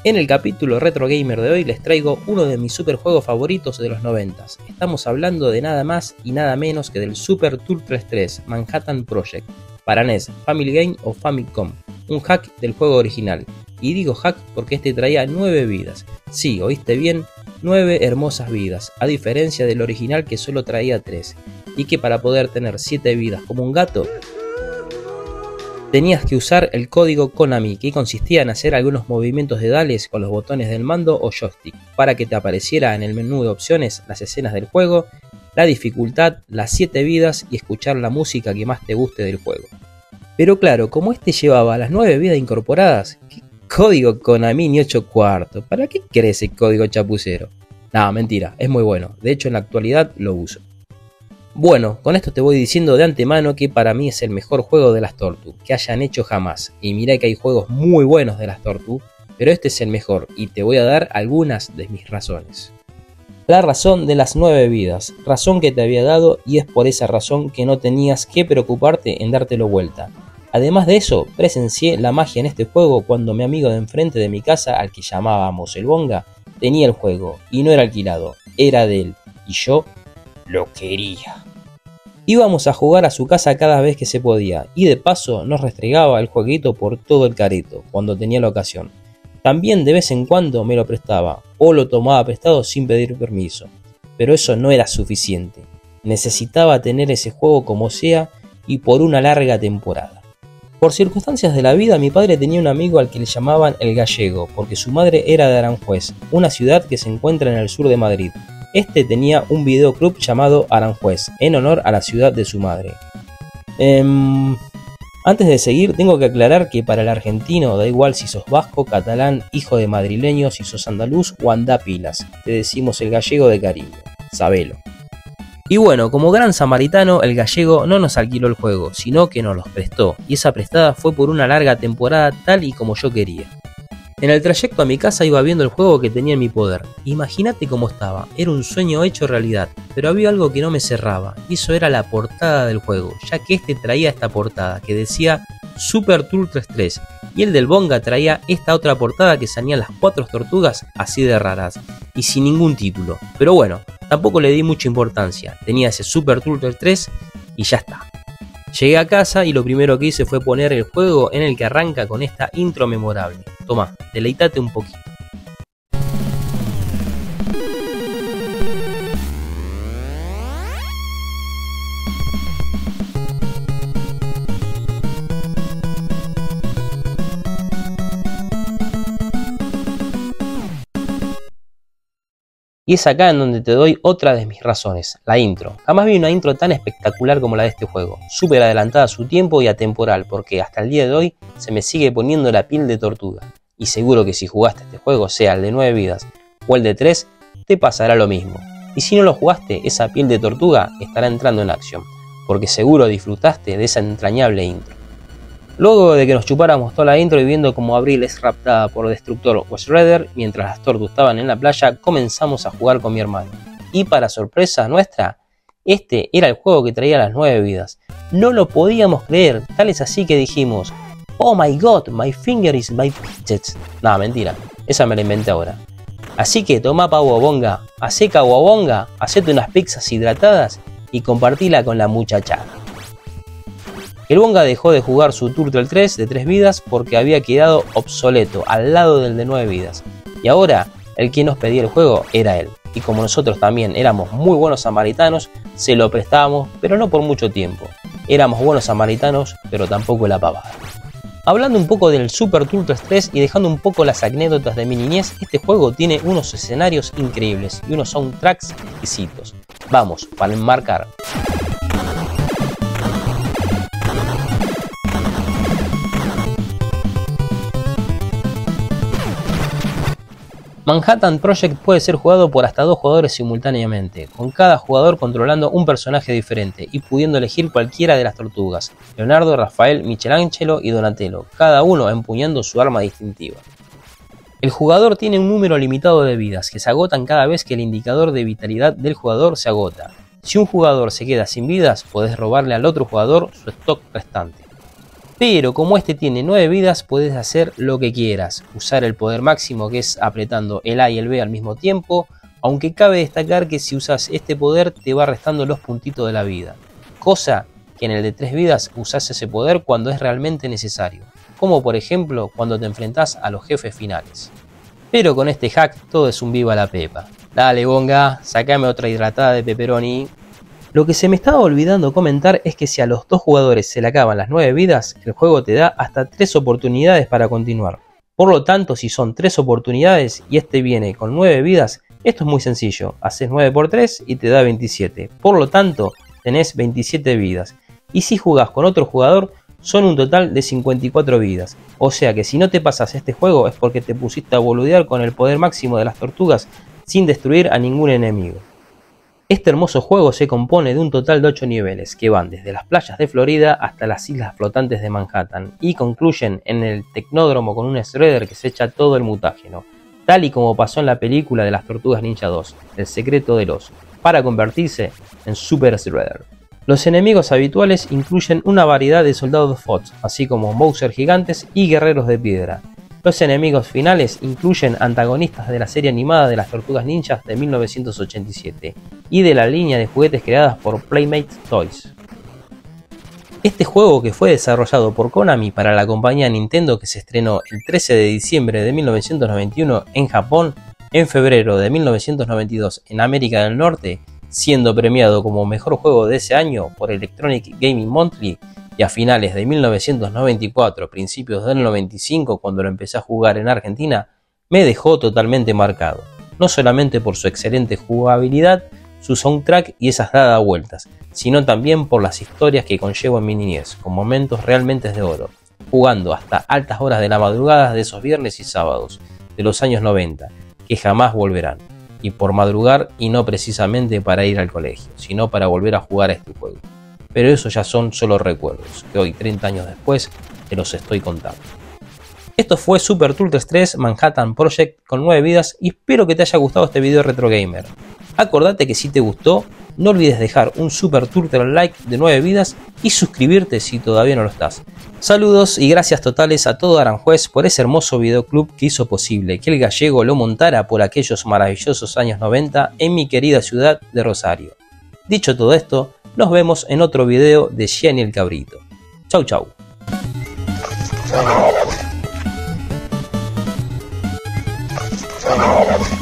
En el capítulo Retro Gamer de hoy les traigo uno de mis super juegos favoritos de los 90s. Estamos hablando de nada más y nada menos que del Super Turtles 3 Manhattan Project para NES, Family Game o Famicom, un hack del juego original. Y digo hack porque este traía 9 vidas. Sí, oíste bien, 9 hermosas vidas, a diferencia del original que solo traía 3. Y que para poder tener 7 vidas como un gato, tenías que usar el código Konami, que consistía en hacer algunos movimientos dedales con los botones del mando o joystick, para que te apareciera en el menú de opciones las escenas del juego, la dificultad, las 7 vidas y escuchar la música que más te guste del juego. Pero claro, como este llevaba las 9 vidas incorporadas, ¿qué código Konami ni 8 cuartos? ¿Para qué querés ese código chapucero? No, mentira, es muy bueno, de hecho en la actualidad lo uso. Bueno, con esto te voy diciendo de antemano que para mí es el mejor juego de las Tortugas que hayan hecho jamás. Y mirá que hay juegos muy buenos de las Tortugas, pero este es el mejor y te voy a dar algunas de mis razones. La razón de las 9 vidas, razón que te había dado y es por esa razón que no tenías que preocuparte en dártelo vuelta. Además de eso, presencié la magia en este juego cuando mi amigo de enfrente de mi casa, al que llamábamos el Bonga, tenía el juego y no era alquilado, era de él y yo lo quería. Íbamos a jugar a su casa cada vez que se podía y de paso nos restregaba el jueguito por todo el careto cuando tenía la ocasión. También de vez en cuando me lo prestaba o lo tomaba prestado sin pedir permiso, pero eso no era suficiente. Necesitaba tener ese juego como sea y por una larga temporada. Por circunstancias de la vida, mi padre tenía un amigo al que le llamaban el Gallego porque su madre era de Aranjuez, una ciudad que se encuentra en el sur de Madrid. Este tenía un videoclub llamado Aranjuez, en honor a la ciudad de su madre. Antes de seguir, tengo que aclarar que para el argentino da igual si sos vasco, catalán, hijo de madrileño, si sos andaluz o andá pilas. Te decimos el gallego de cariño, sabelo. Y bueno, como gran samaritano, el gallego no nos alquiló el juego, sino que nos los prestó, y esa prestada fue por una larga temporada tal y como yo quería. En el trayecto a mi casa iba viendo el juego que tenía en mi poder. Imagínate cómo estaba, era un sueño hecho realidad, pero había algo que no me cerraba, y eso era la portada del juego, ya que este traía esta portada que decía Super Turtles 3, y el del Bonga traía esta otra portada que salían las 4 tortugas así de raras, y sin ningún título. Pero bueno, tampoco le di mucha importancia, tenía ese Super Turtles 3 y ya está. Llegué a casa y lo primero que hice fue poner el juego en el que arranca con esta intro memorable. Tomá, deleitate un poquito. Y es acá en donde te doy otra de mis razones, la intro. Jamás vi una intro tan espectacular como la de este juego, súper adelantada a su tiempo y atemporal, porque hasta el día de hoy se me sigue poniendo la piel de tortuga. Y seguro que si jugaste este juego, sea el de 9 vidas o el de 3, te pasará lo mismo. Y si no lo jugaste, esa piel de tortuga estará entrando en acción, porque seguro disfrutaste de esa entrañable intro. Luego de que nos chupáramos toda la intro y viendo cómo Abril es raptada por Destructor o Shredder mientras las tortugas estaban en la playa, comenzamos a jugar con mi hermano. Y para sorpresa nuestra, este era el juego que traía las 9 vidas. No lo podíamos creer, tal es así que dijimos: "Oh my god, my finger is my pizzas". No, mentira, esa me la inventé ahora. Así que toma caguabonga, hacé caguabonga, hacete unas pizzas hidratadas y compartila con la muchachada. El Bonga dejó de jugar su Turtle 3 de 3 vidas porque había quedado obsoleto al lado del de 9 vidas. Y ahora el que nos pedía el juego era él. Y como nosotros también éramos muy buenos samaritanos, se lo prestábamos, pero no por mucho tiempo. Éramos buenos samaritanos, pero tampoco la pavada. Hablando un poco del Super Turtles 3 y dejando un poco las anécdotas de mi niñez, este juego tiene unos escenarios increíbles y unos soundtracks exquisitos. Vamos, para enmarcar. Manhattan Project puede ser jugado por hasta 2 jugadores simultáneamente, con cada jugador controlando un personaje diferente y pudiendo elegir cualquiera de las tortugas: Leonardo, Rafael, Michelangelo y Donatello, cada uno empuñando su arma distintiva. El jugador tiene un número limitado de vidas que se agotan cada vez que el indicador de vitalidad del jugador se agota. Si un jugador se queda sin vidas, podés robarle al otro jugador su stock restante. Pero como este tiene 9 vidas, puedes hacer lo que quieras, usar el poder máximo, que es apretando el A y el B al mismo tiempo, aunque cabe destacar que si usas este poder te va restando los puntitos de la vida, cosa que en el de 3 vidas usás ese poder cuando es realmente necesario, como por ejemplo cuando te enfrentás a los jefes finales. Pero con este hack todo es un viva la pepa. Dale bonga, sacame otra hidratada de pepperoni. Lo que se me estaba olvidando comentar es que si a los 2 jugadores se le acaban las 9 vidas, el juego te da hasta 3 oportunidades para continuar. Por lo tanto, si son 3 oportunidades y este viene con 9 vidas, esto es muy sencillo, haces 9 por 3 y te da 27. Por lo tanto, tenés 27 vidas. Y si jugás con otro jugador, son un total de 54 vidas. O sea que si no te pasas este juego es porque te pusiste a boludear con el poder máximo de las tortugas sin destruir a ningún enemigo. Este hermoso juego se compone de un total de 8 niveles que van desde las playas de Florida hasta las islas flotantes de Manhattan y concluyen en el tecnódromo con un Shredder que se echa todo el mutágeno, tal y como pasó en la película de las Tortugas Ninja 2, El secreto del oso, para convertirse en Super Shredder. Los enemigos habituales incluyen una variedad de soldados FOTS, así como Bowser gigantes y guerreros de piedra. Los enemigos finales incluyen antagonistas de la serie animada de las Tortugas Ninjas de 1987 y de la línea de juguetes creadas por Playmate Toys. Este juego, que fue desarrollado por Konami para la compañía Nintendo, que se estrenó el 13 de diciembre de 1991 en Japón, en febrero de 1992 en América del Norte, siendo premiado como mejor juego de ese año por Electronic Gaming Monthly, y a finales de 1994, principios del 95, cuando lo empecé a jugar en Argentina, me dejó totalmente marcado, no solamente por su excelente jugabilidad, su soundtrack y esas dadas vueltas, sino también por las historias que conllevo en mi niñez, con momentos realmente de oro, jugando hasta altas horas de la madrugada de esos viernes y sábados de los años 90, que jamás volverán, y por madrugar y no precisamente para ir al colegio, sino para volver a jugar a este juego. Pero eso ya son solo recuerdos, que hoy 30 años después te los estoy contando. Esto fue Super Turtles 3 Manhattan Project con 9 vidas y espero que te haya gustado este video Retro Gamer. Acordate que si te gustó, no olvides dejar un Super Turtle like de 9 vidas y suscribirte si todavía no lo estás. Saludos y gracias totales a todo Aranjuez por ese hermoso videoclub que hizo posible que el gallego lo montara por aquellos maravillosos años 90 en mi querida ciudad de Rosario. Dicho todo esto, nos vemos en otro video de Gianni el Cabrito. Chau chau. Oh,